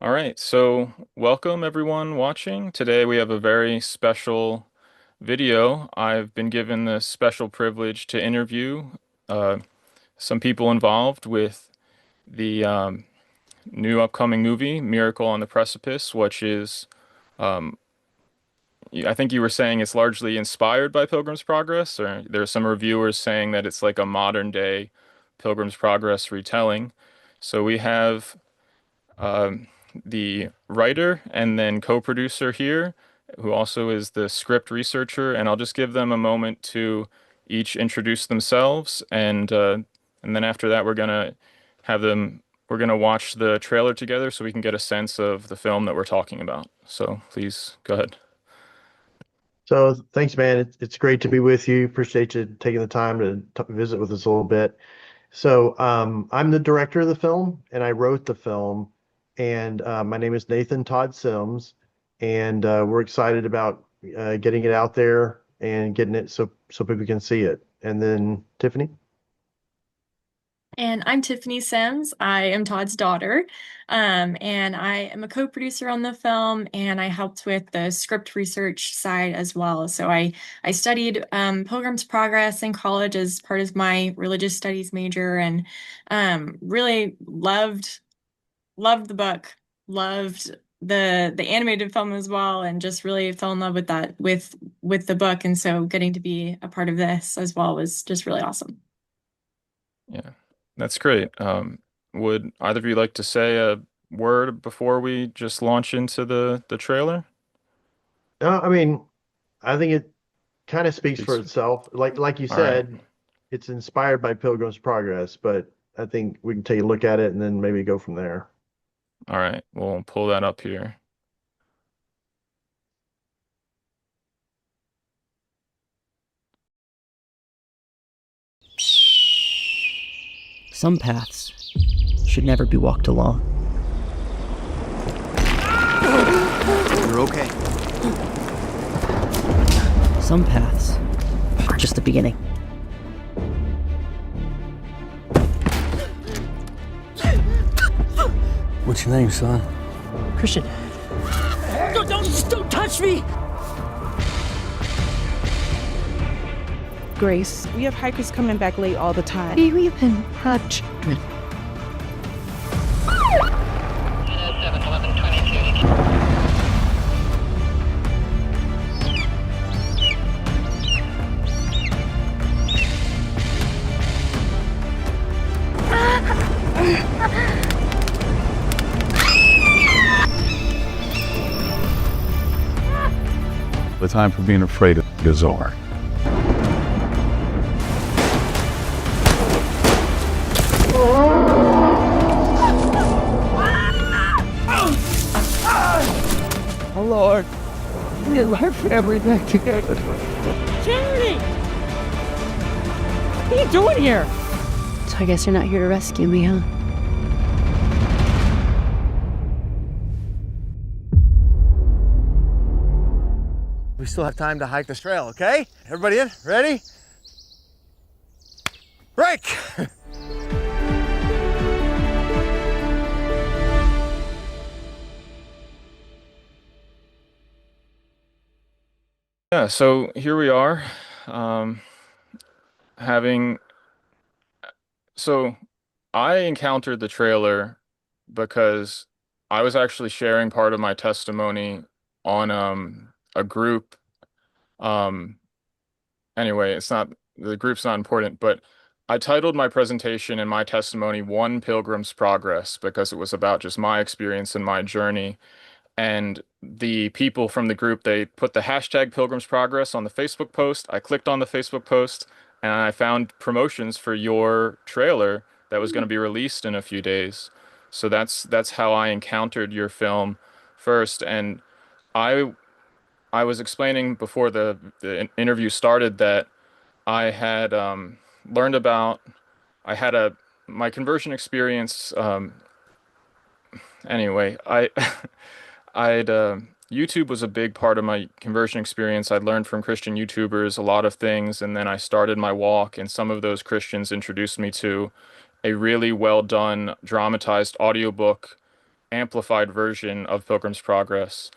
All right, so welcome everyone watching. Today we have a very special video. I've been given the special privilege to interview uh, some people involved with the new upcoming movie, Miracle on the Precipice, which is, um, I think you were saying it's largely inspired by Pilgrim's Progress, or there are some reviewers saying that it's like a modern day Pilgrim's Progress retelling. So we have um, the writer and then co-producer here, who also is the script researcher, and I'll just give them a moment to each introduce themselves, and then after that have them we're gonna watch the trailer together so we can get a sense of the film that we're talking about. So please go ahead. So thanks, man. It's great to be with you. Appreciate you taking the time to visit with us a little bit. I'm the director of the film, and I wrote the film. And my name is Nathan Todd Sims, and we're excited about getting it out there and getting it so people can see it. And then Tiffany. And I'm Tiffany Sims. I am Todd's daughter. And I am a co-producer on the film, and I helped with the script research side as well. So I studied Pilgrim's Progress in college as part of my religious studies major, and really loved the book, loved the animated film as well, and just really fell in love with that with the book. And so getting to be a part of this as well was just really awesome. Yeah, that's great. Would either of you like to say a word before we just launch into the trailer? No, I mean, I think it kind of speaks for Speaks. itself. Like you All right. said, it's inspired by Pilgrim's Progress, but I think we can take a look at it and then maybe go from there. All right, we'll pull that up here. Some paths should never be walked alone. You're okay. Some paths are just the beginning. What's your name, son? Christian. Don't touch me! Grace, we have hikers coming back late all the time. We've been touched. The time for being afraid is over. Oh, Lord. Get my family back together. Charity! What are you doing here? So I guess you're not here to rescue me, huh? We still have time to hike this trail, okay? Everybody in? Ready? Break! Yeah, so here we are, um, having so I encountered the trailer because I was actually sharing part of my testimony on a group. Um, anyway, it's not the group's not important, but I titled my presentation and my testimony One Pilgrim's Progress because it was about just my experience and my journey. And the people from the group, they put the hashtag Pilgrim's Progress on the Facebook post. I clicked on the Facebook post and I found promotions for your trailer that was going to be released in a few days. So that's how I encountered your film first. And I I was explaining before the interview started that I had learned about I had a my conversion experience. Anyway, I I'd YouTube was a big part of my conversion experience. I'd learned from Christian YouTubers a lot of things, and then I started my walk, and some of those Christians introduced me to a really well done dramatized audiobook amplified version of Pilgrim's Progress.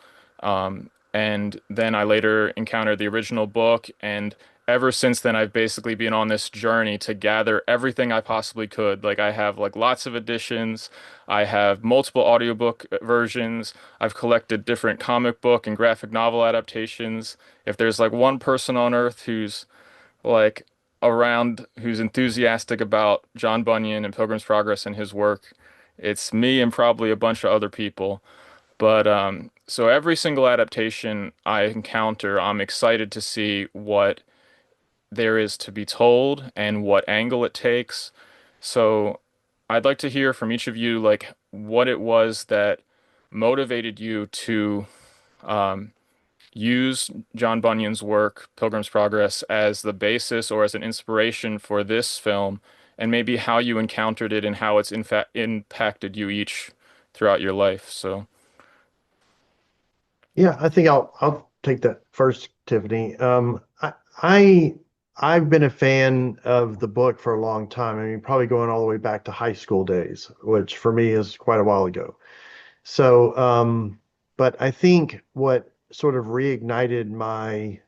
And then I later encountered the original book, and ever since then I've basically been on this journey to gather everything I possibly could. Like I have like lots of editions, I have multiple audiobook versions, I've collected different comic book and graphic novel adaptations. If there's like one person on earth who's like around who's enthusiastic about John Bunyan and Pilgrim's Progress and his work, it's me and probably a bunch of other people. But so every single adaptation I encounter, I'm excited to see what there is to be told and what angle it takes. So I'd like to hear from each of you like what it was that motivated you to um, use John Bunyan's work, Pilgrim's Progress, as the basis or as an inspiration for this film, and maybe how you encountered it and how it's in fact impacted you each throughout your life. So, Yeah, I think I'll take that first, Tiffany. I I've been a fan of the book for a long time. I mean, probably going all the way back to high school days, which for me is quite a while ago. So, but I think what sort of reignited my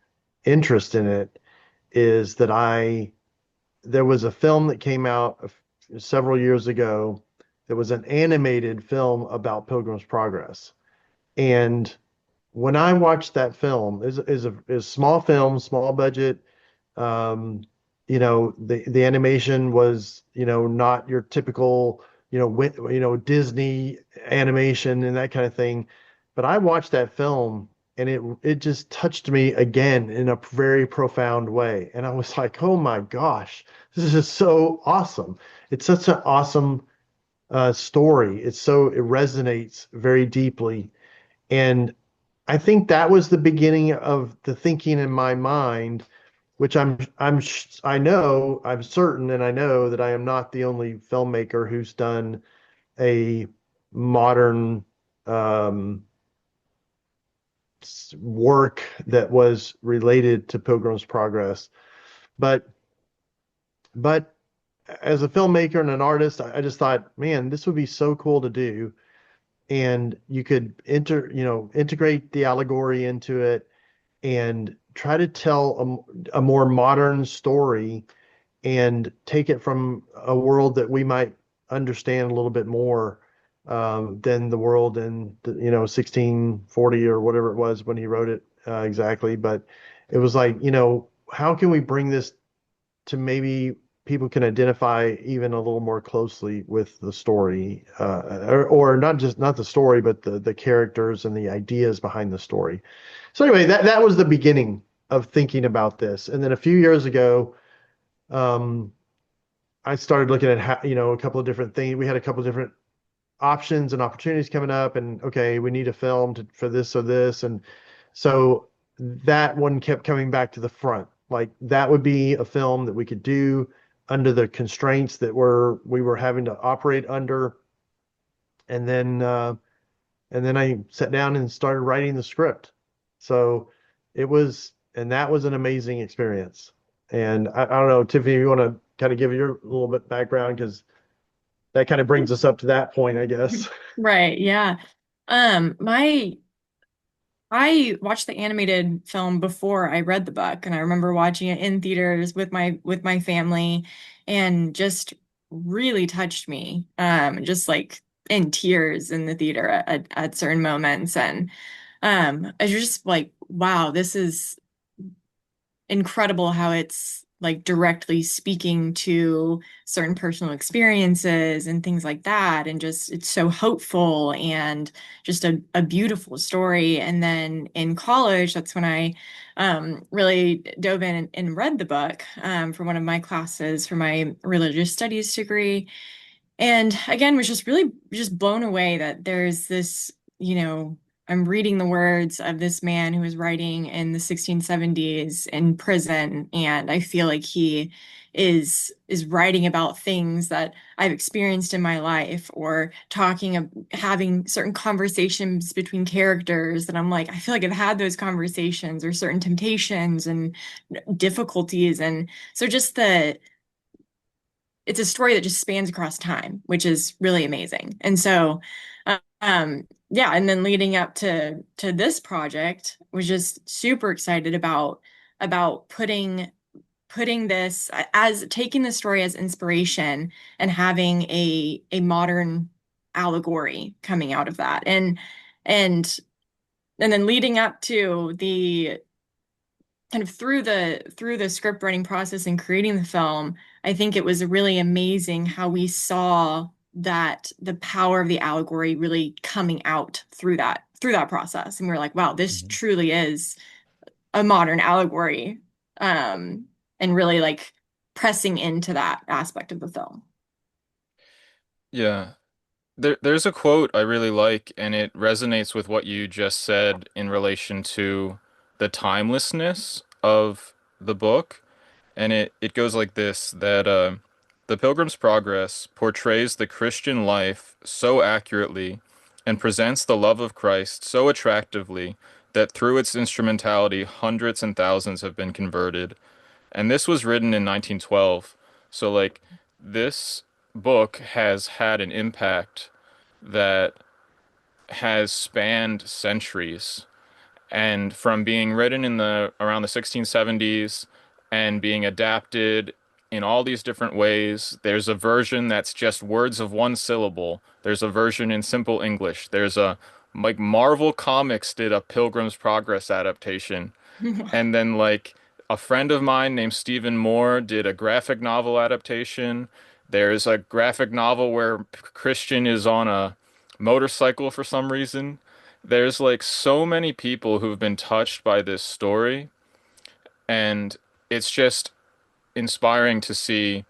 interest in it is that there was a film that came out several years ago that was an animated film about Pilgrim's Progress. And when I watched that film, is small film, small budget. Um, the animation was, not your typical, Disney animation and that kind of thing. But I watched that film and it just touched me again in a very profound way. And I was like, oh my gosh, this is just so awesome. It's such an awesome story. It resonates very deeply. And I think that was the beginning of the thinking in my mind, which I know, I'm certain, and I know that I am not the only filmmaker who's done a modern um, work that was related to Pilgrim's Progress. But but as a filmmaker and an artist, I just thought, man, this would be so cool to do. And you could integrate the allegory into it and try to tell a more modern story and take it from a world that we might understand a little bit more than the world in 1640 or whatever it was when he wrote it exactly. But it was like, how can we bring this to maybe people can identify even a little more closely with the story, or not the story, but the characters and the ideas behind the story. So anyway, that was the beginning of thinking about this. And then a few years ago, um, I started looking at a couple of different things. We had a couple of different options and opportunities coming up, and okay, we need a film for this or this, and so that one kept coming back to the front. Like that would be a film that we could do under the constraints that we were having to operate under, and then I sat down and started writing the script. So that was an amazing experience. And I don't know, Tiffany, you want to kind of give your little bit background because that kind of brings us up to that point, I guess. Right, yeah. My I watched the animated film before I read the book, and I remember watching it in theaters with my family, and just really touched me. Just like in tears in the theater at certain moments, and I was just like, wow, this is incredible how it's like directly speaking to certain personal experiences and things like that. And just it's so hopeful and just a beautiful story. And then in college, that's when I really dove in and read the book for one of my classes for my religious studies degree. And again, was just really just blown away that there's this, I'm reading the words of this man who was writing in the 1670s in prison, and I feel like he is writing about things that I've experienced in my life, or having certain conversations between characters that I'm like, I feel like I've had those conversations, or certain temptations and difficulties. And so just it's a story that just spans across time, which is really amazing. And so Yeah, and then leading up to this project was just super excited about putting this as taking the story as inspiration and having a modern allegory coming out of that. And and then leading up to the kind of through the script writing process and creating the film, I think it was really amazing how we saw that the power of the allegory really coming out through that process. And we were like, wow, this Mhm. truly is a modern allegory. And really like pressing into that aspect of the film. Yeah. There's a quote I really like, and it resonates with what you just said in relation to the timelessness of the book. And it goes like this, that The Pilgrim's Progress portrays the Christian life so accurately and presents the love of Christ so attractively that through its instrumentality, hundreds and thousands have been converted. And this was written in 1912. So, like, this book has had an impact that has spanned centuries, and from being written in the around the 1670s and being adapted in all these different ways. There's a version that's just words of one syllable. There's a version in simple English. There's a like Marvel Comics did a Pilgrim's Progress adaptation. And then like a friend of mine named Stephen Moore did a graphic novel adaptation. There's a graphic novel where Christian is on a motorcycle for some reason. There's like so many people who've been touched by this story, and it's just inspiring to see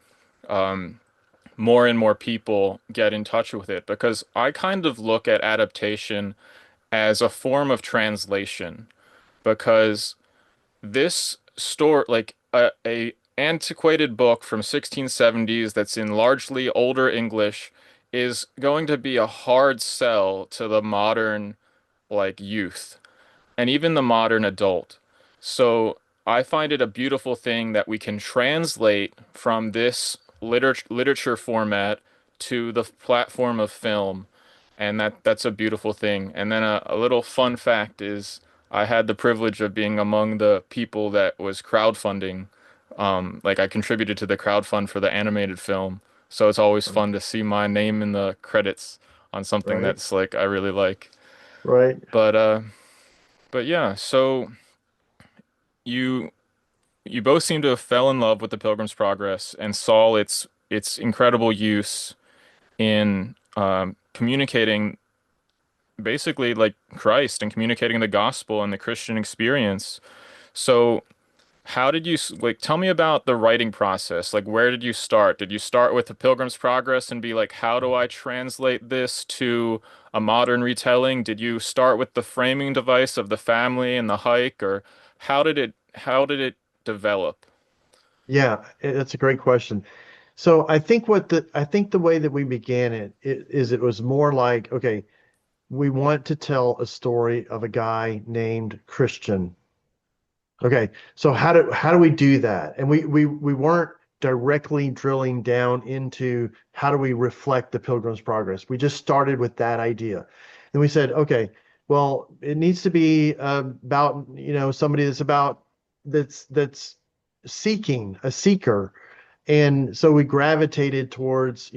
more and more people get in touch with it, because I kind of look at adaptation as a form of translation, because this story, like a antiquated book from 1670s that's in largely older English, is going to be a hard sell to the modern like youth and even the modern adult. So I find it a beautiful thing that we can translate from this literature format to the platform of film, and that's a beautiful thing. And then a little fun fact is I had the privilege of being among the people that was crowdfunding. Like I contributed to the crowdfund for the animated film, so it's always fun to see my name in the credits on something Right, that's like I really like. right. But yeah, so you you both seem to have fell in love with the Pilgrim's Progress and saw its incredible use in communicating basically like Christ and communicating the gospel and the Christian experience. So how did you like tell me about the writing process? Like where did you start? Did you start with the Pilgrim's Progress and be like, how do I translate this to a modern retelling? Did you start with the framing device of the family and the hike, or how did it develop? Yeah, that's a great question. So I think the way that we began is it was more like, okay, we want to tell a story of a guy named Christian. Okay, so how do we do that? And we weren't directly drilling down into how do we reflect the Pilgrim's Progress. We just started with that idea. And we said, okay, well, it needs to be about, somebody that's seeking, a seeker. And so we gravitated towards,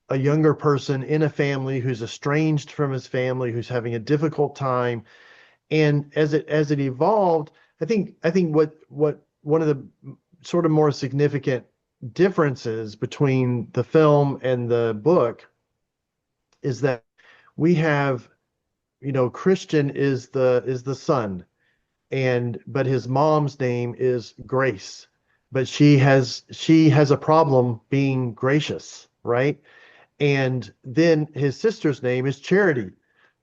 a younger person in a family who's estranged from his family, who's having a difficult time. And as it evolved, I think what one of the sort of more significant differences between the film and the book is that we have, Christian is the son, but his mom's name is Grace, but she has a problem being gracious, right? And then his sister's name is Charity,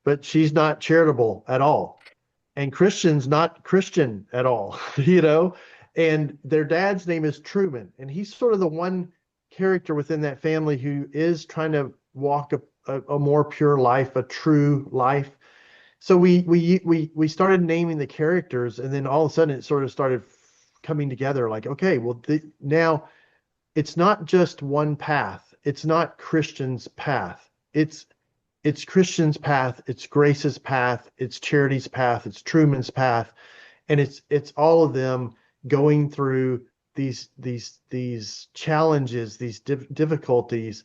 but she's not charitable at all. And Christian's not Christian at all, you know? And their dad's name is Truman, and he's sort of the one character within that family who is trying to walk a more pure life, a true life. So we started naming the characters, and then all of a sudden it sort of started coming together. Like, okay, well, now it's not just one path. It's not Christian's path. It's it's Christian's path, it's Grace's path, it's Charity's path, it's Truman's path, and it's all of them going through these challenges, these difficulties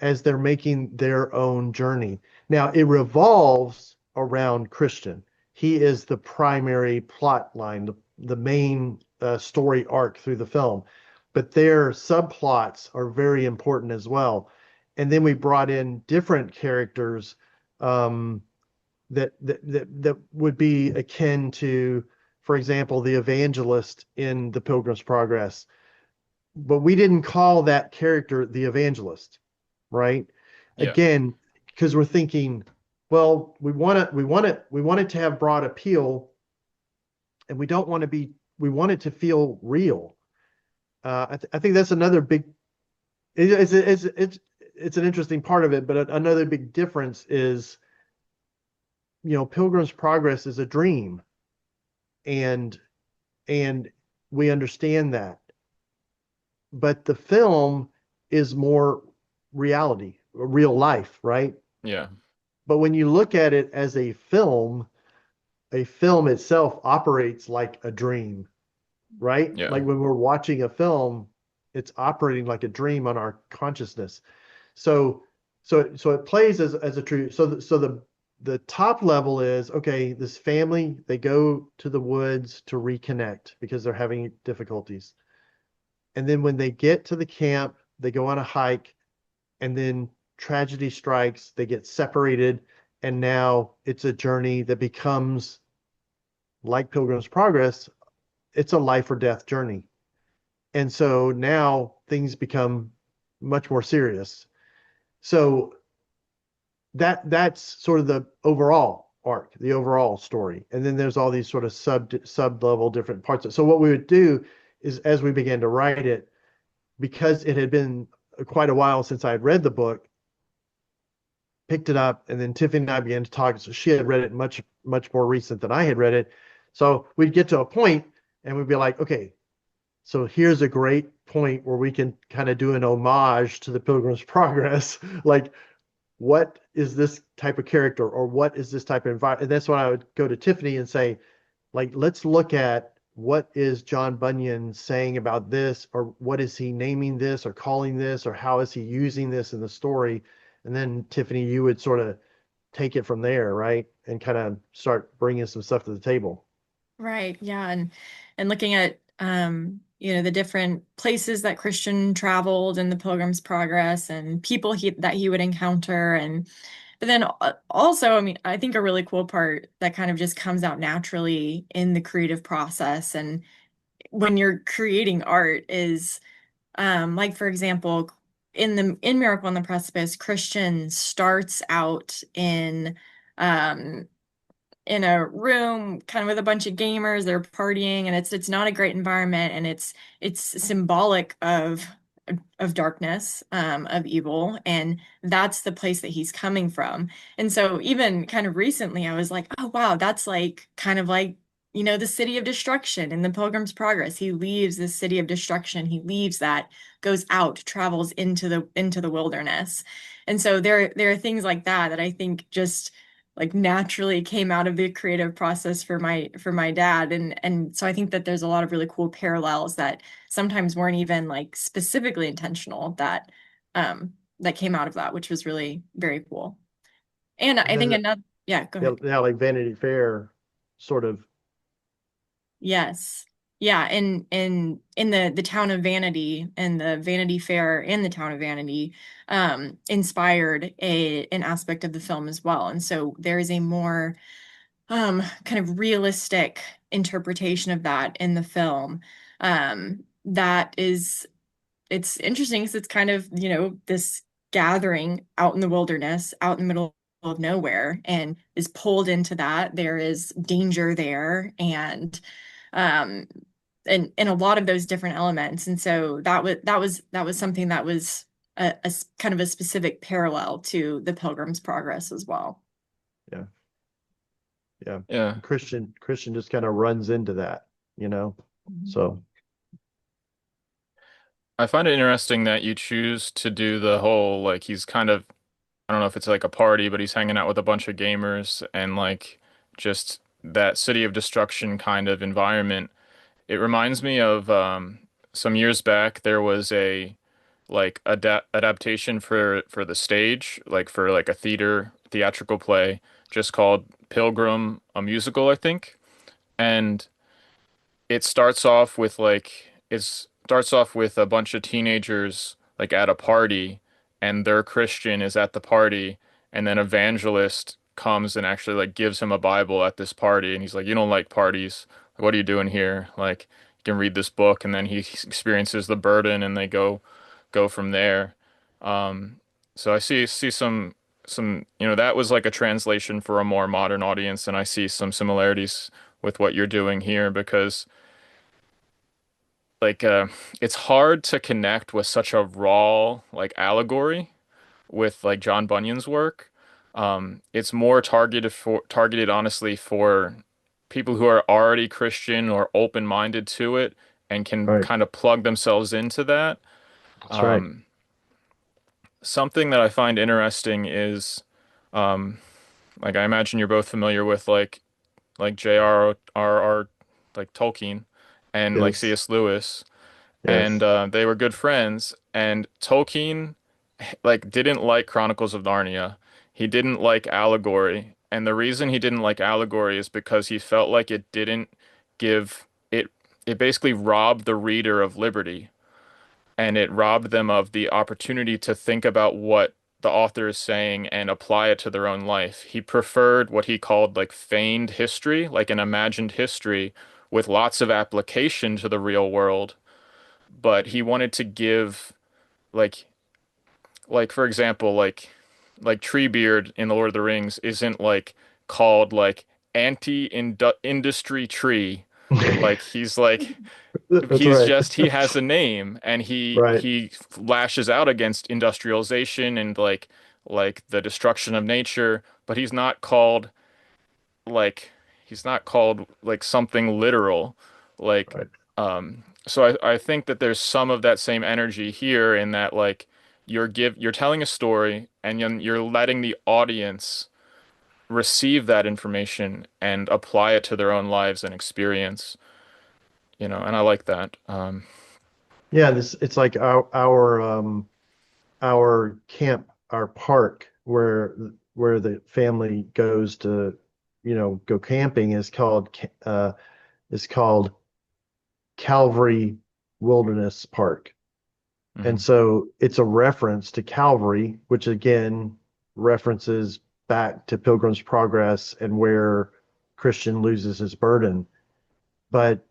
as they're making their own journey. Now it revolves around Christian. He is the primary plot line, the main story arc through the film, but their subplots are very important as well. And then we brought in different characters um, that would be akin to, for example, the evangelist in The Pilgrim's Progress. But we didn't call that character the evangelist, right? Yeah. Again, because we're thinking, well, we want it to have broad appeal, and we don't want to be, we want it to feel real. I think that's another big. It's an interesting part of it, but another big difference is, Pilgrim's Progress is a dream, and and we understand that, but the film is more reality, real life, right? Yeah. But when you look at it as a film itself operates like a dream, right? Yeah. Like when we're watching a film, it's operating like a dream on our consciousness. So so it plays as a true. So the top level is, okay, this family, they go to the woods to reconnect because they're having difficulties. And then when they get to the camp, they go on a hike, and then tragedy strikes, they get separated, and now it's a journey that becomes like Pilgrim's Progress. It's a life or death journey. And so now things become much more serious. So that's sort of the overall arc, the overall story. And then there's all these sort of sub level different parts. So what we would do is, as we began to write it, because it had been quite a while since I had read the book, picked it up, and then Tiffany and I began to talk. So she had read it much more recent than I had read it. So we'd get to a point and we'd be like, okay, so here's a great point where we can kind of do an homage to the Pilgrim's Progress. Like, what is this type of character, or what is this type of environment? And that's when I would go to Tiffany and say, like, let's look at what is John Bunyan saying about this, or what is he naming this or calling this, or how is he using this in the story? And then Tiffany, you would sort of take it from there, right? And kind of start bringing some stuff to the table. Right. Yeah. And looking at the different places that Christian traveled in the Pilgrim's Progress and people that he would encounter. And but then also, I mean, I think a really cool part that kind of just comes out naturally in the creative process and when you're creating art is like for example, in Miracle on the Precipice, Christian starts out um in a room kind of with a bunch of gamers. They're partying and it's not a great environment, and it's symbolic of darkness, of evil, and that's the place that he's coming from. And so even kind of recently I was like, oh wow, that's like kind of like the city of destruction in the Pilgrim's Progress. He leaves the city of destruction, he leaves that, goes out, travels into the wilderness. And so there are things like that that I think just like naturally came out of the creative process for my dad. And so I think that there's a lot of really cool parallels that sometimes weren't even like specifically intentional that came out of that, which was really very cool. And And I think then, another, yeah, go yeah, ahead. yeah, like Vanity Fair, sort of. Yes. Yeah, in the town of Vanity and the Vanity Fair in the town of Vanity inspired an aspect of the film as well. And so there is a more kind of realistic interpretation of that in the film. That is, it's interesting because it's kind of, this gathering out in the wilderness, out in the middle of nowhere, and is pulled into that. There is danger there, um, and a lot of those different elements. And so that was something that was kind of a specific parallel to the Pilgrim's Progress as well. Yeah. Yeah. Yeah. Christian just kind of runs into that, you know. Mhm. So I find it interesting that you choose to do the whole like he's kind of I don't know if it's like a party, but he's hanging out with a bunch of gamers and like just that City of Destruction kind of environment. It reminds me of some years back there was a like adaptation for the stage, like for like a theatrical play just called Pilgrim, a musical, I think. And it starts off with a bunch of teenagers like at a party, and their Christian is at the party, and then evangelist comes and actually like gives him a Bible at this party, and he's like, "You don't like parties. What are you doing here? Like, you can read this book." And then he experiences the burden, and they go from there. Um, so I see some, that was like a translation for a more modern audience, and I see some similarities with what you're doing here because like it's hard to connect with such a raw like allegory with like John Bunyan's work. It's more targeted honestly for people who are already Christian or open-minded to it and can Right. kind of plug themselves into that. That's right. Um, Something that I find interesting is um, like I imagine you're both familiar with like J.R.R.R. like Tolkien and like Yes. C.S. Lewis. And Yes. they were good friends. And Tolkien like didn't like Chronicles of Narnia. He didn't like allegory, and the reason he didn't like allegory is because he felt like it didn't give it. It basically robbed the reader of liberty, and it robbed them of the opportunity to think about what the author is saying and apply it to their own life. He preferred what he called like feigned history, like an imagined history with lots of application to the real world, but he wanted to give like for example like Treebeard in The Lord of the Rings isn't like called like anti-industry tree. Like That's he's right. just he has a name and he Right. he lashes out against industrialization and like the destruction of nature, but like he's not called like something literal. Like Right. so I think that there's some of that same energy here in that like you're telling a story and you're letting the audience receive that information and apply it to their own lives and experience, and I like that. Yeah, this it's like our camp, our park where the family goes to, go camping is called Calvary Wilderness Park. And Mhm. so it's a reference to Calvary, which again references back to Pilgrim's Progress and where Christian loses his burden. But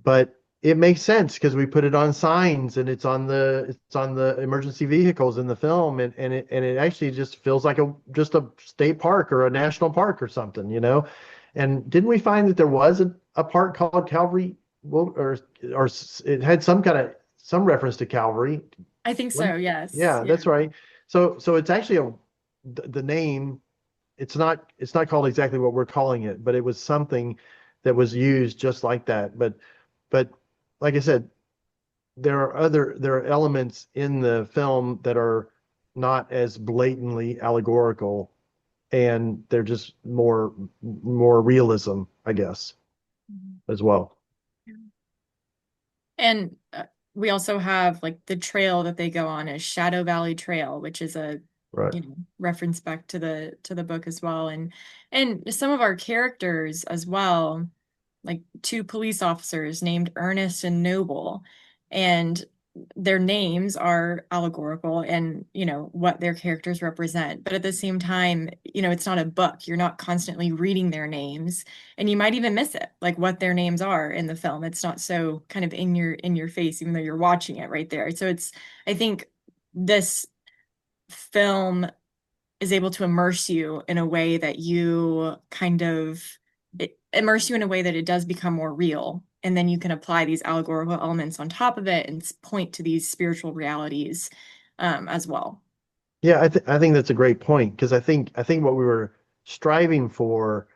but it makes sense because we put it on signs and it's on the emergency vehicles in the film, and it actually just feels like a state park or a national park or something. And didn't we find that there was a park called Calvary? Well, or it had some reference to Calvary. I think so, yes. Yeah, Yeah. that's right. So it's actually the name. It's not called exactly what we're calling it, but it was something that was used just like that. But like I said, there are elements in the film that are not as blatantly allegorical, and they're just more realism, I guess, Mhm. as well. And we also have like the trail that they go on is Shadow Valley Trail, which is a Right. reference back to the book as well. And some of our characters as well, like two police officers named Ernest and Noble, and their names are allegorical and what their characters represent. But at the same time, it's not a book. You're not constantly reading their names, and you might even miss it, like what their names are in the film. It's not so kind of in your face, even though you're watching it right there. So I think this film is able to immerse you in a way that you kind of immerse you in a way that it does become more real. And then you can apply these allegorical elements on top of it and point to these spiritual realities as well. Yeah, I think that's a great point because I think what we were striving for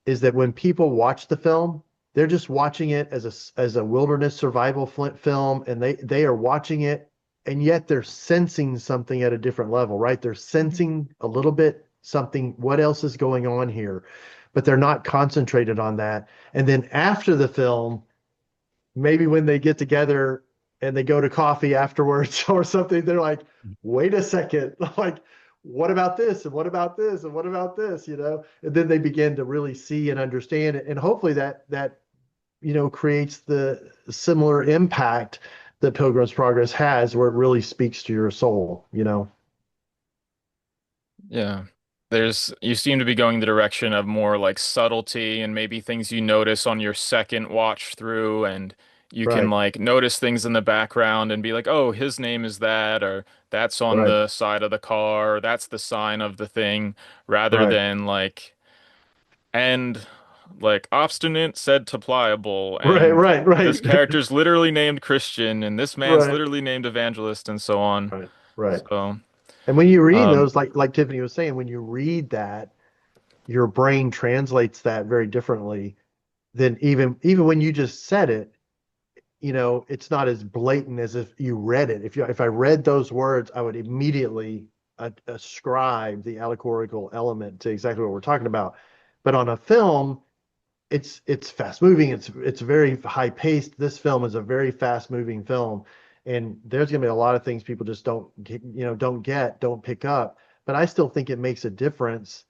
is that when people watch the film, they're just watching it as a wilderness survival film, and they are watching it and yet they're sensing something at a different level, right? They're Mhm. sensing a little bit something, what else is going on here? But they're not concentrated on that. And then after the film, maybe when they get together and they go to coffee afterwards or something, they're like, wait a second, like, what about this? And what about this? And what about this? And then they begin to really see and understand it. And hopefully that creates the similar impact that Pilgrim's Progress has, where it really speaks to your soul. Yeah. You seem to be going the direction of more like subtlety and maybe things you notice on your second watch through, and you can Right, like notice things in the background and be like, oh, his name is that, or that's on right, the side of the car, or that's the sign of the thing, rather right, than and like obstinate said to pliable, right, and right, this right, character's literally named Christian, and this man's right, literally named Evangelist, and so on. right, right. So, And when you read um, those, like Tiffany was saying, when you read that, your brain translates that very differently than even when you just said it. It's not as blatant as if you read it. If I read those words, I would immediately ascribe the allegorical element to exactly what we're talking about. But on a film, it's fast moving. It's very high paced. This film is a very fast moving film, and there's going to be a lot of things people just don't pick up. But I still think it makes a difference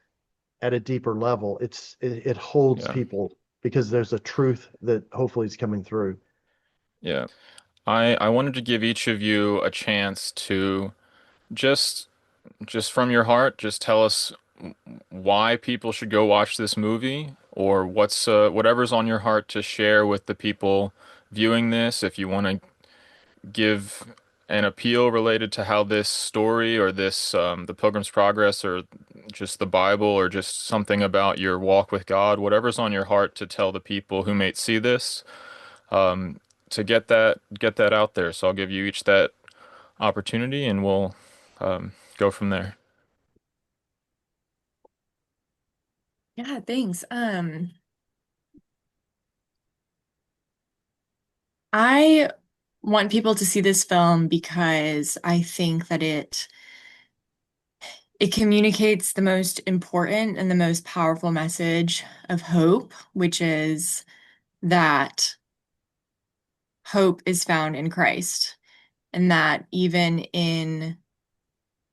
at a deeper level. It holds yeah, people because there's a truth that hopefully is coming through. yeah. I wanted to give each of you a chance to just just from your heart, just tell us why people should go watch this movie, or whatever's on your heart to share with the people viewing this. If you want to give an appeal related to how this story or this the Pilgrim's Progress or just the Bible or just something about your walk with God, whatever's on your heart to tell the people who may see this, um, to get that out there. So I'll give you each that opportunity, and we'll go from there. Yeah, thanks. I want people to see this film because I think that it communicates the most important and the most powerful message of hope, which is that hope is found in Christ, and that even in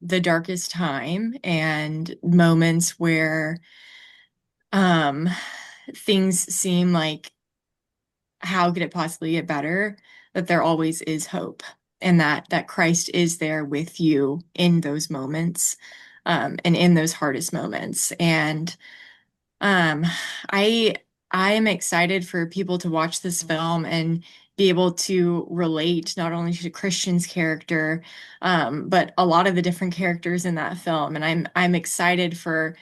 the darkest time and moments where um things seem like how could it possibly get better, that there always is hope, and that Christ is there with you in those moments, and in those hardest moments. And um, I I am excited for people to watch this film and be able to relate not only to Christian's character, but a lot of the different characters in that film. And I'm excited for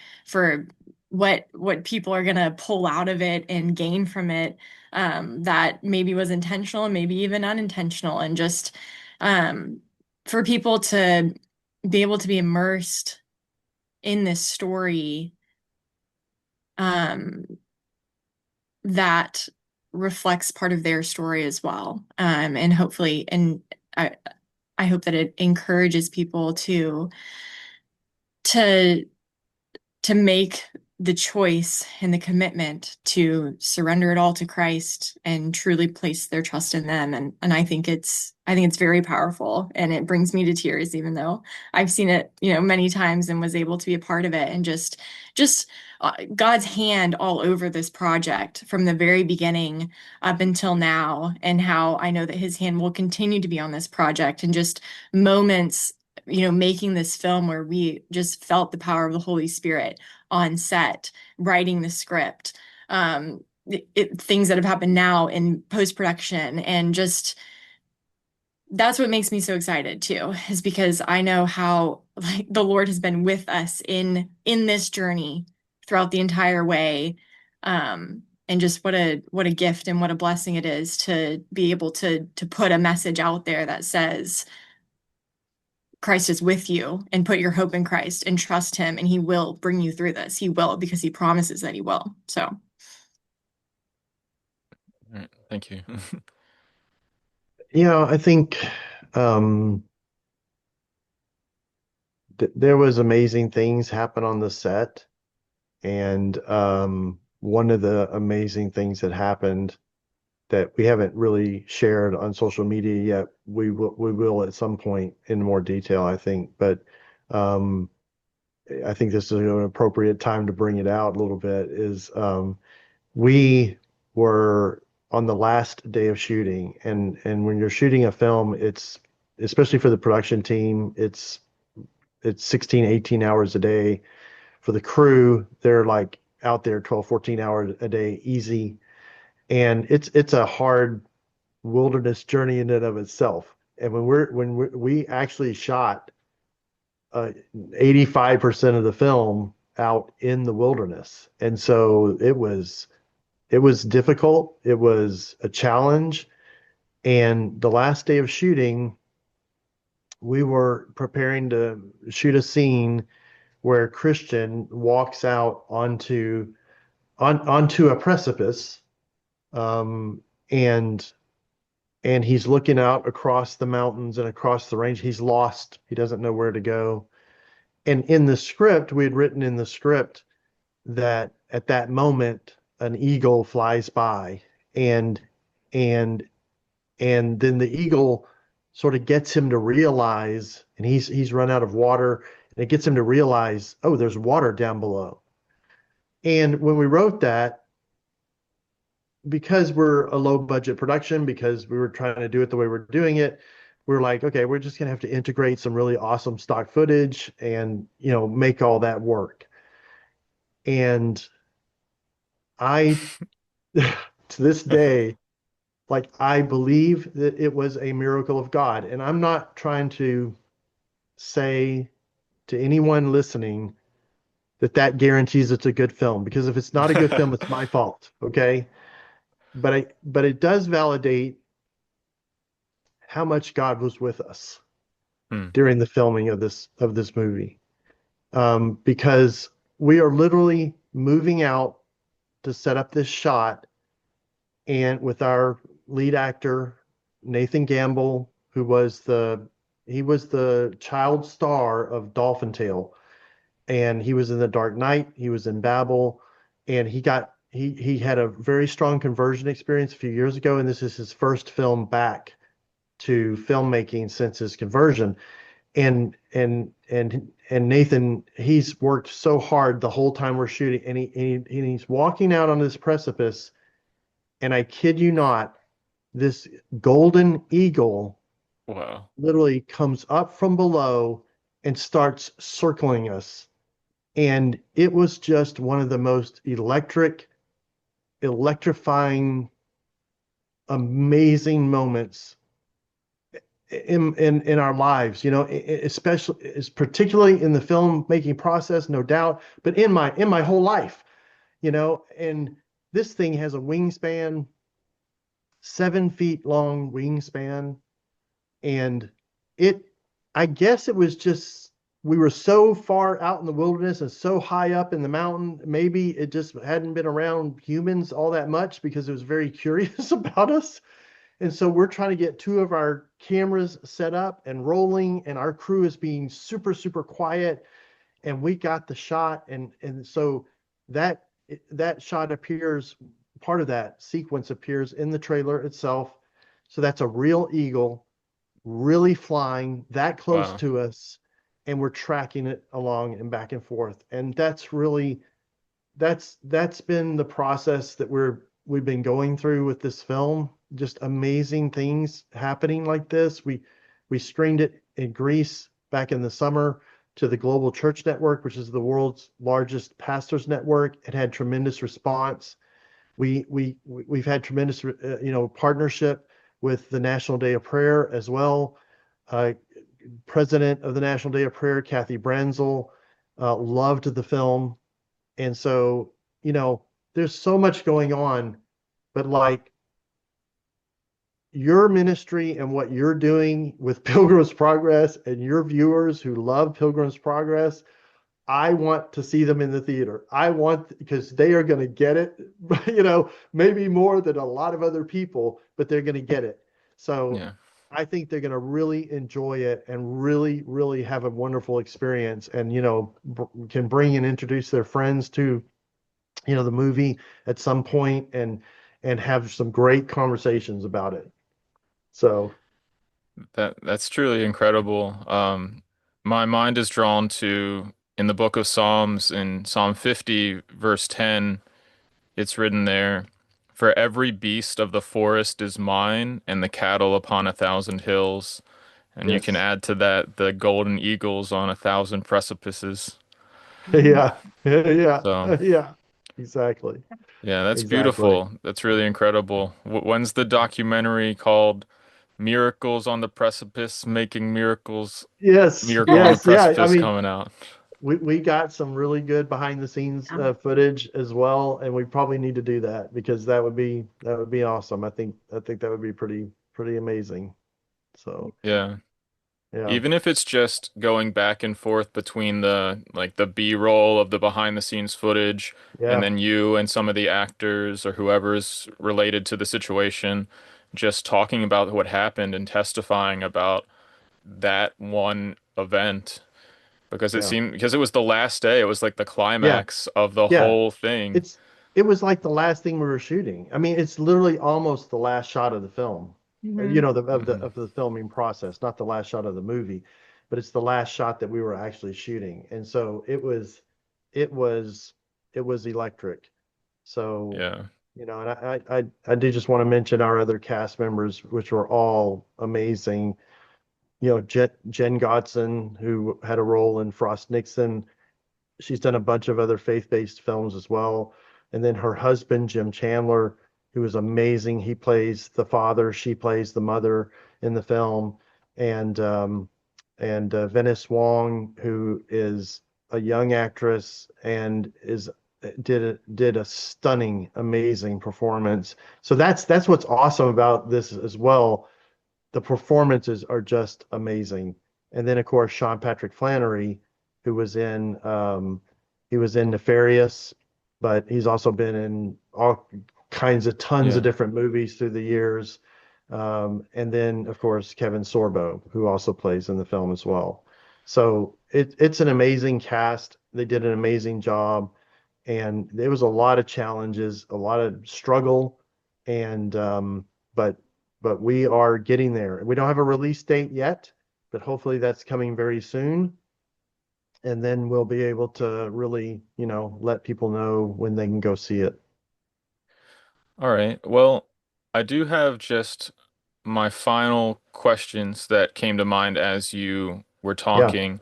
what people are gonna pull out of it and gain from it, that maybe was intentional and maybe even unintentional, and just um, for people to be able to be immersed in this story. Um, that reflects part of their story as well. And hopefully, and I hope that it encourages people to to make the choice and the commitment to surrender it all to Christ and truly place their trust in them. And I think it's very powerful, and it brings me to tears, even though I've seen it, many times and was able to be a part of it. And just God's hand all over this project from the very beginning up until now, and how I know that his hand will continue to be on this project, and just moments, making this film where we just felt the power of the Holy Spirit on set, writing the script, things that have happened now in post-production, and just that's what makes me so excited too, is because I know how like the Lord has been with us in this journey throughout the entire way. And just what a gift and what a blessing it is to be able to put a message out there that says Christ is with you, and put your hope in Christ and trust him, and he will bring you through this. He will, because he promises that he will. So, All right, thank you. I think um, there was amazing things happen on the set, and one of the amazing things that happened that we haven't really shared on social media yet. We will at some point in more detail, I think. But um, I think this is an appropriate time to bring it out a little bit. Is we were on the last day of shooting, and when you're shooting a film, it's especially for the production team, it's 16, 18 hours a day. For the crew, they're like out there 12, 14 hours a day easy. And it's a hard wilderness journey in and of itself. And we actually shot 85% of the film out in the wilderness. And so it was difficult. It was a challenge. And the last day of shooting, we were preparing to shoot a scene where Christian walks out onto a precipice, um, and he's looking out across the mountains and across the range. He's lost. He doesn't know where to go. And in the script, we had written in the script that at that moment an eagle flies by, and and then the eagle sort of gets him to realize, and he's run out of water, and it gets him to realize, oh, there's water down below. And when we wrote that, because we're a low budget production, because we were trying to do it the way we're doing it, we're like, okay, we're just gonna have to integrate some really awesome stock footage and make all that work. And I to this day, like, I believe that it was a miracle of God. And I'm not trying to say to anyone listening that guarantees it's a good film, because if it's not a good film, it's my fault. Okay. But it does validate how much God was with us Hmm. during the filming of this movie. Because we are literally moving out to set up this shot, and with our lead actor, Nathan Gamble, he was the child star of Dolphin Tale, and he was in The Dark Knight, he was in Babel, and he had a very strong conversion experience a few years ago, and this is his first film back to filmmaking since his conversion. And Nathan, he's worked so hard the whole time we're shooting, and he's walking out on this precipice, and I kid you not, this golden eagle Wow. literally comes up from below and starts circling us. And it was just one of the most electrifying, amazing moments in our lives, especially, is particularly in the filmmaking process, no doubt, but in my whole life, and this thing has a wingspan, 7 feet long wingspan. And it, I guess it was just, we were so far out in the wilderness and so high up in the mountain, maybe it just hadn't been around humans all that much because it was very curious about us. And so we're trying to get two of our cameras set up and rolling, and our crew is being super, super quiet. And we got the shot. And so that that shot appears, part of that sequence appears in the trailer itself. So that's a real eagle really flying that close Wow. to us, and we're tracking it along and back and forth. And that's been the process that we've been going through with this film. Just amazing things happening like this. We screened it in Greece back in the summer to the Global Church Network, which is the world's largest pastors network. It had tremendous response. We've had tremendous partnership with the National Day of Prayer as well. Uh, President of the National Day of Prayer, Kathy Branzel, loved the film. And so, there's so much going on, but like, your ministry and what you're doing with Pilgrim's Progress and your viewers who love Pilgrim's Progress, I want to see them in the theater. I want, because they are going to get it, maybe more than a lot of other people, but they're going to get it. So Yeah. I think they're going to really enjoy it and really, really have a wonderful experience, and can bring and introduce their friends to the movie at some point, and have some great conversations about it. So That's truly incredible. My mind is drawn to in the book of Psalms in Psalm 50 verse 10, it's written there, "For every beast of the forest is mine, and the cattle upon 1,000 hills." And you can yes. add to that the golden eagles on 1,000 precipices. Yeah. Yeah. So, Yeah. Exactly. yeah, that's Exactly. beautiful. That's really incredible. When's the documentary called Miracles on the Precipice, Making Miracles, Yes. Miracle on the Yes. Yeah. I Precipice mean, coming out? we got some really good behind the scenes footage as well, and we probably need to do that because that would be awesome. I think that would be pretty amazing. So Yeah. yeah. Even if it's just going back and forth between the B-roll of the behind the scenes footage and Yeah. then you and some of the actors or whoever's related to the situation just talking about what happened and testifying about that one event Yeah. because it was the last day, it was like the Yeah. climax of the Yeah. whole thing. It's it was like the last thing we were shooting. I mean, it's literally almost the last shot of the film. Mhm. Of the filming process, not the last shot of the movie, but it's the last shot that we were actually shooting. And so it was it was electric. So, Yeah. and I do just want to mention our other cast members, which were all amazing. Jen Godson, who had a role in Frost Nixon. She's done a bunch of other faith-based films as well. And then her husband, Jim Chandler, who is amazing. He plays the father, she plays the mother in the film. And Venice Wong, who is a young actress and did a stunning, amazing performance. So that's what's awesome about this as well. The performances are just amazing. And then of course Sean Patrick Flannery, who was in Nefarious, but he's also been in all kinds of tons of Yeah. different movies through the years. And then of course Kevin Sorbo, who also plays in the film as well. So it's an amazing cast. They did an amazing job, and there was a lot of challenges, a lot of struggle, and but we are getting there. We don't have a release date yet, but hopefully that's coming very soon. And then we'll be able to really, let people know when they can go see it. All right. Well, I do have just my final questions that came to mind as you were Yeah, talking.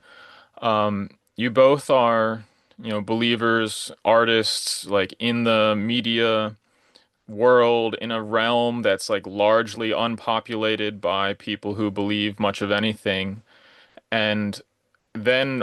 You both are, believers, artists, like in the media world, in a realm that's like largely unpopulated by people who believe much of anything. And then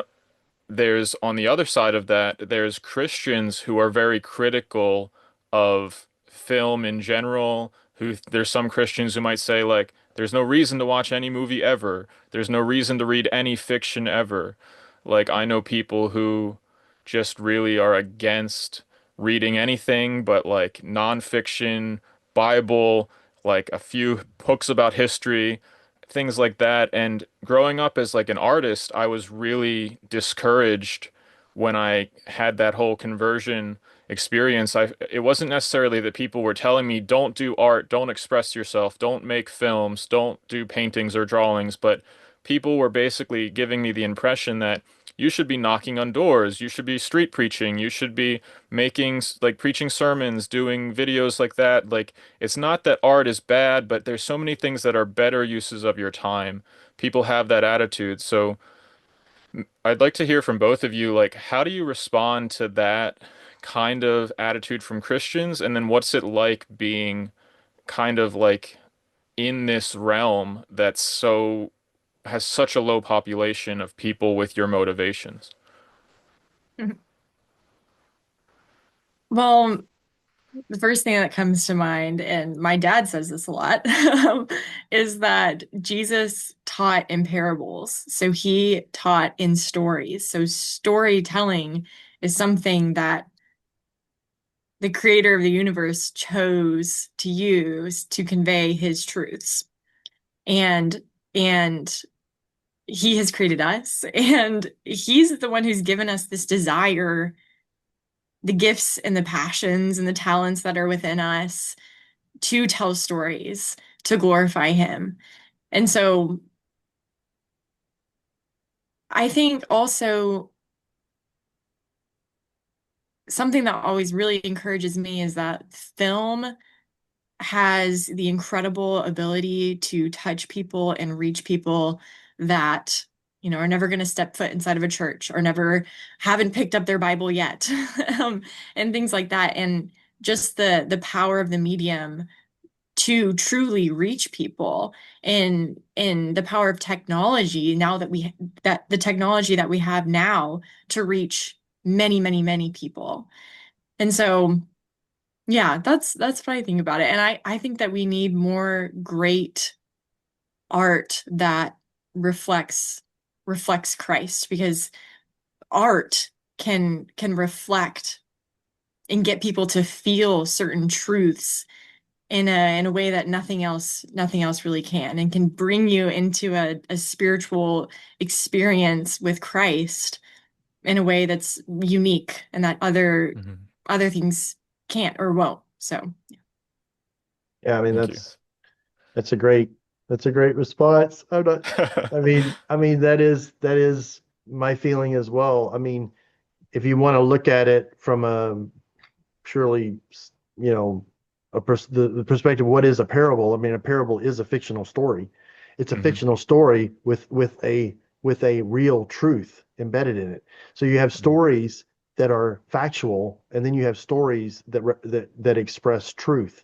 there's on the other side of that, there's Christians who are very critical of film in general, who there's some Christians who might say like there's no reason to watch any movie ever. There's no reason to read any fiction ever. Like I know people who just really are against reading anything but like nonfiction, Bible, like a few books about history, things like that. And growing up as like an artist, I was really discouraged when I had that whole conversion experience. It wasn't necessarily that people were telling me, don't do art, don't express yourself, don't make films, don't do paintings or drawings, but people were basically giving me the impression that you should be knocking on doors, you should be street preaching, you should be making like preaching sermons, doing videos like that. Like it's not that art is bad, but there's so many things that are better uses of your time. People have that attitude. So I'd like to hear from both of you, like, how do you respond to that kind of attitude from Christians? And then what's it like being kind of like in this realm that's has such a low population of people with your motivations? Well, the first thing that comes to mind, and my dad says this a lot, is that Jesus taught in parables. So he taught in stories. So storytelling is something that the creator of the universe chose to use to convey his truths. and and he has created us, and he's the one who's given us this desire, the gifts and the passions and the talents that are within us to tell stories, to glorify him. And so I think also something that always really encourages me is that film has the incredible ability to touch people and reach people that, are never going to step foot inside of a church or never haven't picked up their Bible yet, and things like that. And just the power of the medium to truly reach people, and the power of technology now that the technology that we have now to reach many, many, many people. And so yeah, that's what I think about it. And I think that we need more great art that reflects Christ, because art can reflect and get people to feel certain truths in a way that nothing else really can, and can bring you into a spiritual experience with Christ in a way that's unique and that Hmm. other things can't or won't. So Yeah, I mean Thank you. that's a great response. I mean that is my feeling as well. I mean, if you want to look at it from a purely, you know, the perspective of what is a parable. I mean, a parable is a fictional story. It's a Hmm. fictional story with a real truth embedded in it. So you have Hmm. stories that are factual, and then you have stories that express truth.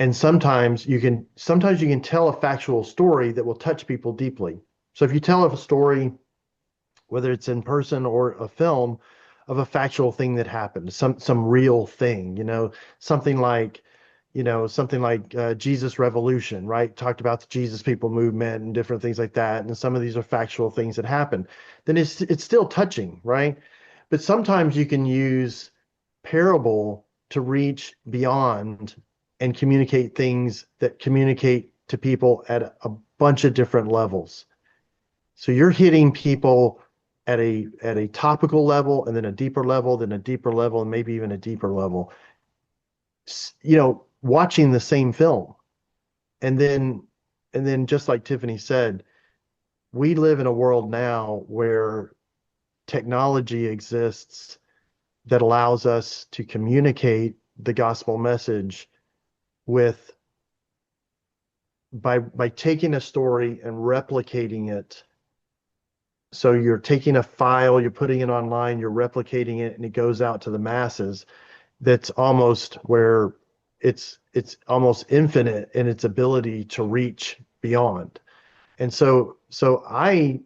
And sometimes you can tell a factual story that will touch people deeply. So if you tell a story, whether it's in person or a film, of a factual thing that happened, some real thing, something like Jesus Revolution, right? Talked about the Jesus People movement and different things like that, and some of these are factual things that happened. Then it's still touching, right? But sometimes you can use parable to reach beyond and communicate things that communicate to people at a bunch of different levels. So you're hitting people at a topical level, and then a deeper level, then a deeper level, and maybe even a deeper level. Watching the same film. And then just like Tiffany said, we live in a world now where technology exists that allows us to communicate the gospel message with by taking a story and replicating it. So you're taking a file, you're putting it online, you're replicating it, and it goes out to the masses. That's almost where it's almost infinite in its ability to reach beyond. And so I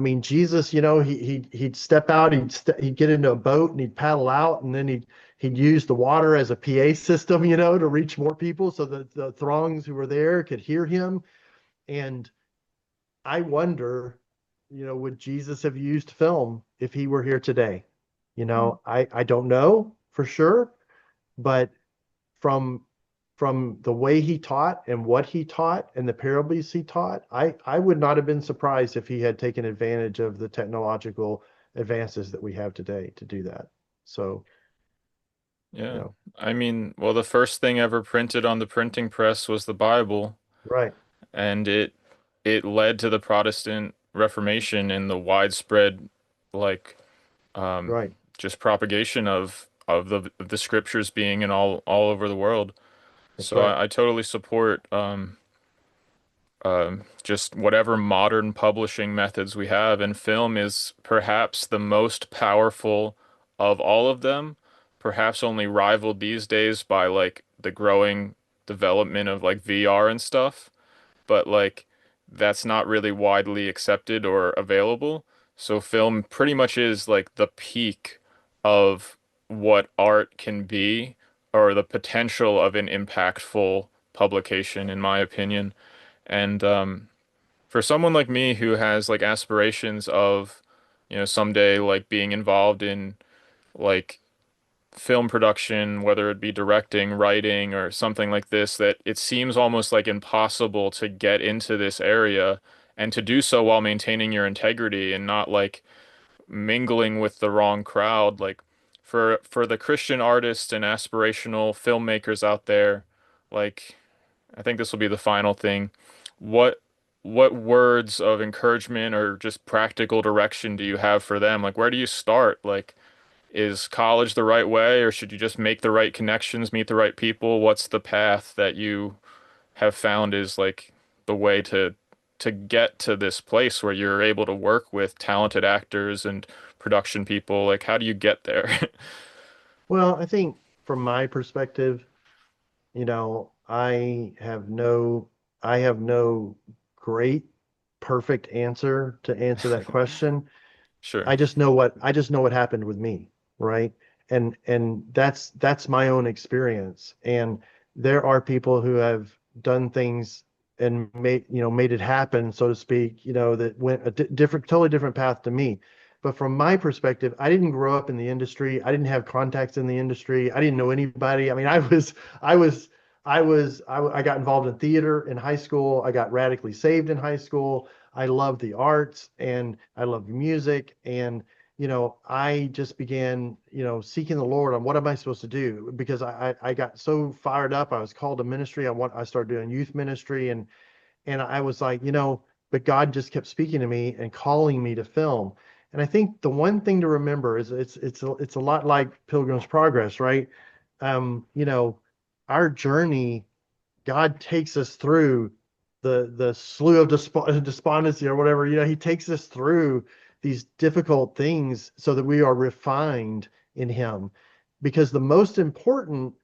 mean, Jesus, he'd step out, he'd get into a boat and he'd paddle out, and then he'd use the water as a PA system, to reach more people so that the throngs who were there could hear him. And I wonder, would Jesus have used film if he were here today? I don't know for sure, but from from the way he taught and what he taught and the parables he taught, I would not have been surprised if he had taken advantage of the technological advances that we have today to do that. So, you Yeah. know, I mean, well, the first thing ever printed on the printing press was the Bible, right, and it led to the Protestant Reformation and the widespread, like, um right. just propagation of the scriptures being in all over the world. That's So right. I totally support just whatever modern publishing methods we have, and film is perhaps the most powerful of all of them, perhaps only rivaled these days by like the growing development of like VR and stuff, but like that's not really widely accepted or available. So film pretty much is like the peak of what art can be, or the potential of an impactful publication, in my opinion. And for someone like me who has like aspirations of, someday like being involved in like film production, whether it be directing, writing, or something like this, that it seems almost like impossible to get into this area and to do so while maintaining your integrity and not like mingling with the wrong crowd. Like for the Christian artists and aspirational filmmakers out there, like I think this will be the final thing. What what words of encouragement or just practical direction do you have for them? Like where do you start? Like is college the right way, or should you just make the right connections, meet the right people? What's the path that you have found is like the way to get to this place where you're able to work with talented actors and production people? Like, how do you get there? Well, I think from my perspective, I have no great perfect answer to answer that question. Sure. I just know what happened with me, right? And that's my own experience. And there are people who have done things and made it happen, so to speak, that went a different, totally different path to me. But from my perspective, I didn't grow up in the industry. I didn't have contacts in the industry. I didn't know anybody. I mean, I was, I got involved in theater in high school. I got radically saved in high school. I love the arts and I love music. And, I just began, seeking the Lord on what am I supposed to do? Because I got so fired up. I was called to ministry. I started doing youth ministry and I was like, but God just kept speaking to me and calling me to film. And I think the one thing to remember is it's a lot like Pilgrim's Progress, right? You know, our journey, God takes us through the slough of despondency or whatever. He takes us through these difficult things so that we are refined in Him. Because the most important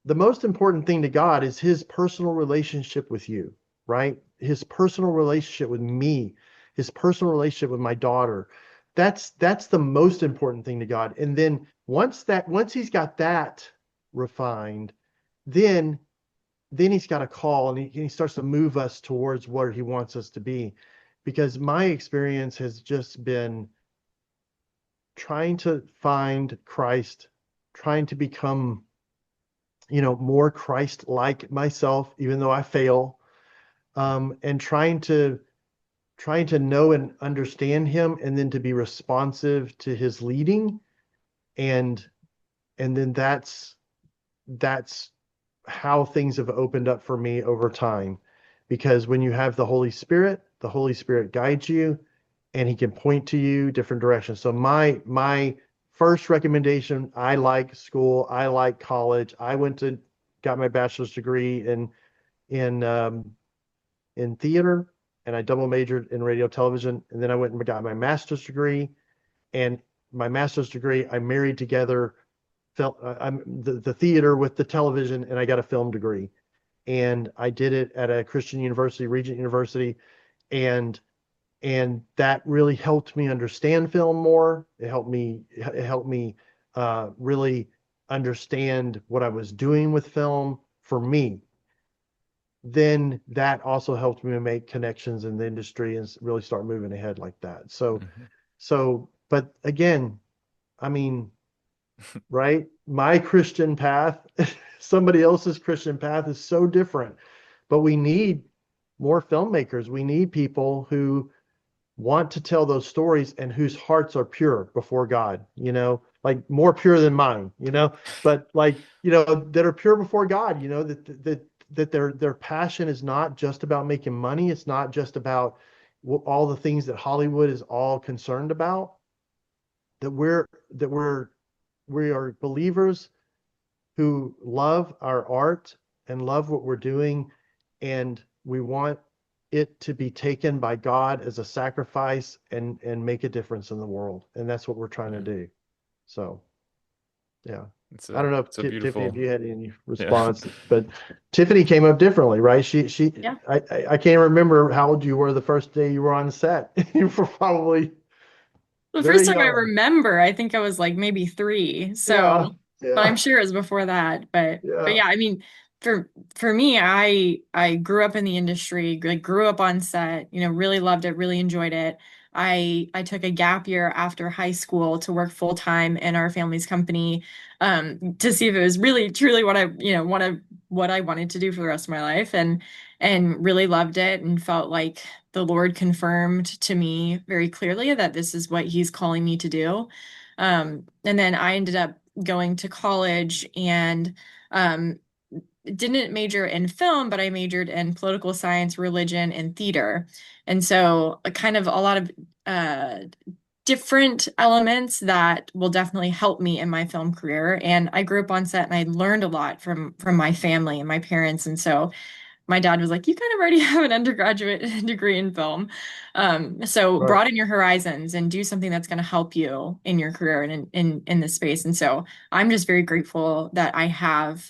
thing to God is His personal relationship with you, right? His personal relationship with me, His personal relationship with my daughter. That's the most important thing to God. And then once He's got that refined, then He's got a call and he starts to move us towards where He wants us to be. Because my experience has just been trying to find Christ, trying to become more Christ-like myself, even though I fail, and trying to know and understand Him, and then to be responsive to His leading, and then that's how things have opened up for me over time. Because when you have the Holy Spirit guides you, and He can point to you different directions. So my first recommendation, I like school, I like college. Got my bachelor's degree in in theater, and I double majored in radio television, and then I went and got my master's degree. And my master's degree, I married together I'm the theater with the television, and I got a film degree. And I did it at a Christian university, Regent University, and that really helped me understand film more. It helped me really understand what I was doing with film for me. Then that also helped me make connections in the industry and really start moving ahead like that. Mhm. But again, I mean, right? My Christian path, somebody else's Christian path is so different. But we need more filmmakers. We need people who want to tell those stories and whose hearts are pure before God, like more pure than mine, but like, that are pure before God, that their passion is not just about making money. It's not just about all the things that Hollywood is all concerned about, that we are believers who love our art and love what we're doing, and we want it to be taken by God as a sacrifice and make a difference in the world. And that's what we're trying to Mhm. do. So, yeah. It's I don't a know it's a if Tiffany, if beautiful, you had any yeah. response, but Tiffany came up differently, right? Yeah. I can't remember how old you were the first day you were on set. You were probably The very first time I young. remember, I think I was like maybe 3. Yeah. But I'm Yeah. sure it was before that. But Yeah. yeah, I mean, for me, I grew up in the industry, like grew up on set, really loved it, really enjoyed it. I took a gap year after high school to work full time in our family's company, to see if it was really truly what what I wanted to do for the rest of my life, and really loved it and felt like the Lord confirmed to me very clearly that this is what He's calling me to do. And then I ended up going to college and um, didn't major in film, but I majored in political science, religion, and theater. And so, kind of a lot of uh, different elements that will definitely help me in my film career. And I grew up on set, and I learned a lot from my family and my parents. And so, my dad was like, "You kind of already have an undergraduate degree in film. So Right. broaden your horizons and do something that's going to help you in your career and in this space." And so I'm just very grateful that I have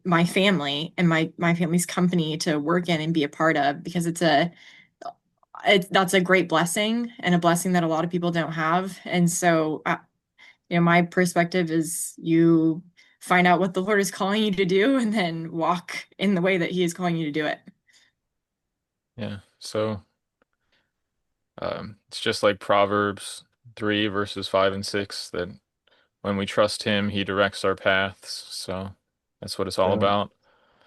my family and my family's company to work in and be a part of, because that's a great blessing, and a blessing that a lot of people don't have. And so my perspective is, you find out what the Lord is calling you to do and then walk in the way that He is calling you to do it. Yeah. So it's just like Proverbs 3 verses 5 and 6 that when we trust him, he directs our paths. So that's what it's all Yeah. about.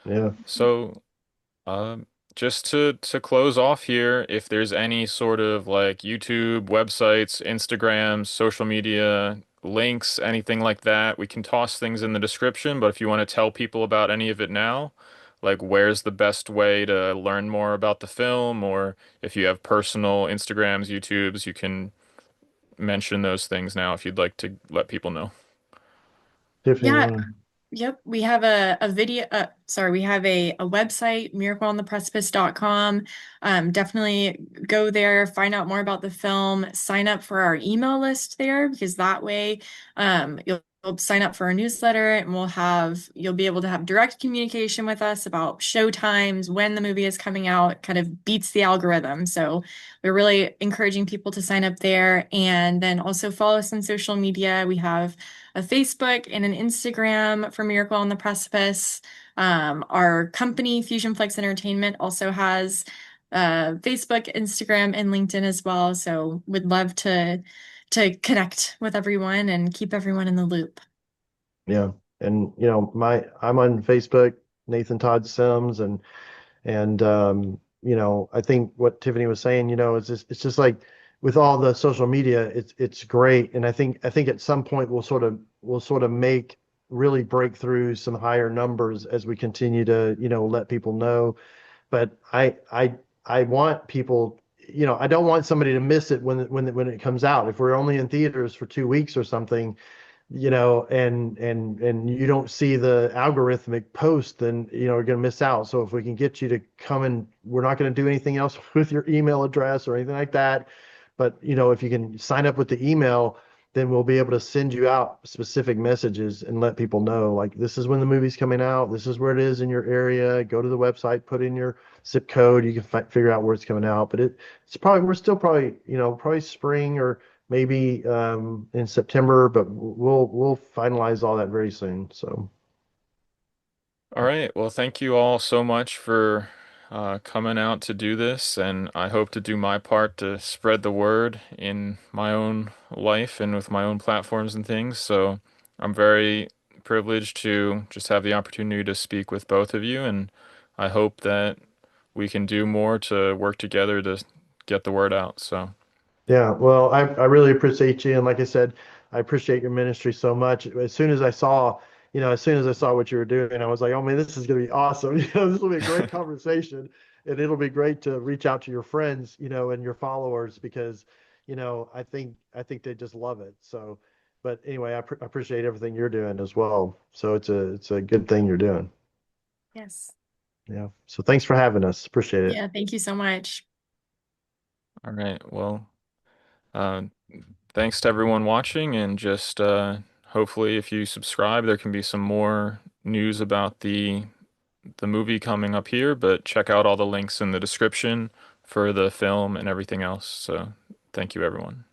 Yeah. So Um, just to close off here, if there's any sort of like YouTube, websites, Instagrams, social media, links, anything like that, we can toss things in the description. But if you want to tell people about any of it now, like where's the best way to learn more about the film, or if you have personal Instagrams, YouTubes, you can mention those things now if you'd like to let people know. Tiffany, you Yeah, want to? yep. We have a video, sorry, we have a website, miracleontheprecipice.com. Definitely go there, find out more about the film, sign up for our email list there, because that way, you'll sign up for our newsletter, and you'll be able to have direct communication with us about show times, when the movie is coming out. It kind of beats the algorithm. So we're really encouraging people to sign up there, and then also follow us on social media. We have a Facebook and an Instagram for Miracle on the Precipice. Our company, Fusion Flex Entertainment, also has Facebook, Instagram, and LinkedIn as well. So would love to connect with everyone and keep everyone in the loop. Yeah. And I'm on Facebook, Nathan Todd Sims, and I think what Tiffany was saying, it's just like with all the social media, it's great. And I think at some point we'll sort of make really break through some higher numbers as we continue to, let people know. But I want people, I don't want somebody to miss it when it comes out. If we're only in theaters for 2 weeks or something, and you don't see the algorithmic post, then you're going to miss out. So if we can get you to come, and we're not going to do anything else with your email address or anything like that, but if you can sign up with the email, then we'll be able to send you out specific messages and let people know, like, this is when the movie's coming out, this is where it is in your area. Go to the website, put in your zip code, you can figure out where it's coming out. But we're still probably, probably spring, or maybe in September, but we'll finalize all that very soon. So All right. Well, thank you all so much for coming out to do this, and I hope to do my part to spread the word in my own life and with my own platforms and things. So I'm very privileged to just have the opportunity to speak with both of you, and I hope that we can do more to work together to get the word out. So, yeah, well, I really appreciate you, and like I said, I appreciate your ministry so much. As soon as I saw what you were doing, I was like, oh man, this is gonna be awesome. This will be a great conversation, and it'll be great to reach out to your friends, and your followers, because I think they just love it. So, but anyway, I appreciate everything you're doing as well. So it's a good thing you're doing. Yes. Yeah. So thanks for having us. Appreciate it. Yeah, thank you so much. all right. Well, uh, thanks to everyone watching, and just hopefully, if you subscribe, there can be some more news about the movie coming up here, but check out all the links in the description for the film and everything else. So, thank you, everyone.